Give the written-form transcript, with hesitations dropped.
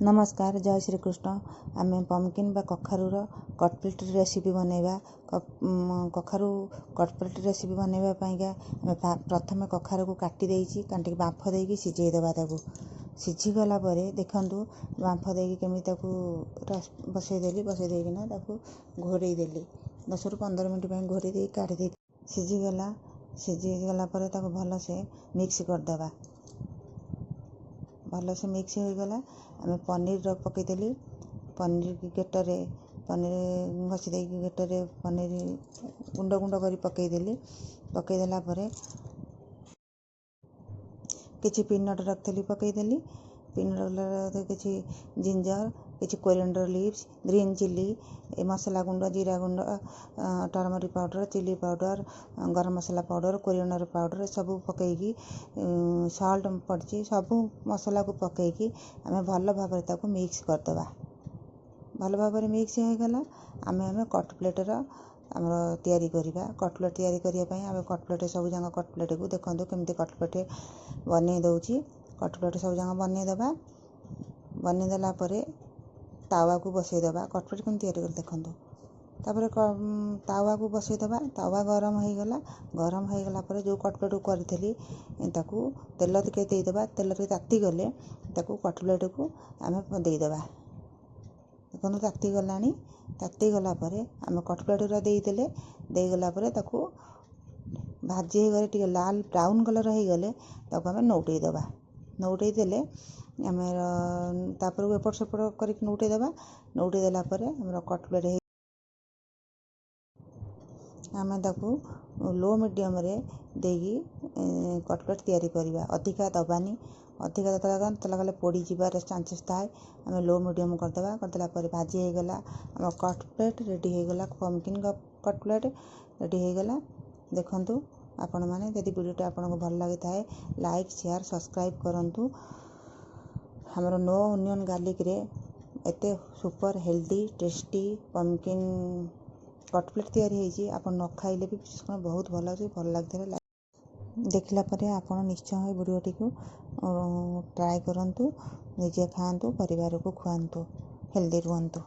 नमस्कार जय श्री कृष्ण। आम पम्पकिन बा कखारूर कटलेट रेसिपी बनैबा। कखारू कटलेट रेसिपी बनैबा पाइका प्रथम कखारू को काटी देइछि, काटी बांफ देकी सिझेई देबा। ताकू सिझी गला परे देखंतु बांफ देकी केमी ताकू बसै देली। बसै देकिना ताकू घोड़ेई देली 10 ରୁ 15 मिनट पई घोड़ेई देई काढी दे। सिझी गला परे ताकू भल से मिक्स कर देबा। भल से मिक्स हो गला। आम पनीर पकईदेली। पनीर गेटरे पनीर घसी दे गेटरे पनीर गुंड गुंड कर पकईदेली। पकईदेला किछि पीनट रखली पकईदेली। पीनट किछि जिंजर, किछि कोरिएंडर लीव्स, ग्रीन चिली, मसला गुंड, जीरा गुंड, टर्मरिक पाउडर, चिली पाउडर, गरम मसला पाउडर, कोरिएंडर पाउडर सब पकईकी सॉल्ट पड़ची सबू मसला को पकईकी आम भल भाव ताकू मिक्स करदे। भल भाव मिक्स हो गला। आम कटलेटर आमर तैयारी करिबा। कटलेट तैयारी करिया पई आम कटलेट सब जंग कटलेट को देखंतु केमती कटलेट बनै दउची। कटलेट सब जंग बनै देबा। बनै देला परे तावा को बसै देबा। कटलेट केमती तैयारी कर देखंतु। तापर तावा को बसै देबा। तावा गरम हो गला। गरम हो गला परे जो कटलेट को करथली ताकू तेल टिके दे देबा। तेल रे ताती गले ताकू कटलेट को आम दे देबा। देखो ताती गलानी। ताती गला परे आम कटलेट रा दे देले। दे गला परे ताकू भाजी हो गले टिके लाल ब्राउन कलर हो गले ताकू आम नौटै देबा। नौटै देले आम तापर एपट सेपट कर नौटै देबा। नौटै देला परे हमर कटलेट आम ताकू लो मीडियम रे देगी कटलेट तैयारी करिबा। अधिका दबानी। अधिका तेल गले पोड़ी जीवार चांसेस थाए। आम लो मीडियम करदेबा। करदेला परे भाजी हो गला। आम कटलेट रेडी हो गला। पम्पकिन कटलेट रेडी हो गला। देखंतु आपण माने यदि वीडियोटा आपनको भल लागि थाए लाइक शेयर सब्सक्राइब करंतु। हमरो नो ओनियन गार्लिक रे एते super healthy tasty pumpkin cutlet तैयारी होइछि। आपण न खाइले भी बहुत भल अछि। भल लागथले देखला परे आपण निश्चय वीडियोटी को ट्राई करंतु। निजे खांतु, परिवार को खुआंतु, हेल्दी रुहंतु।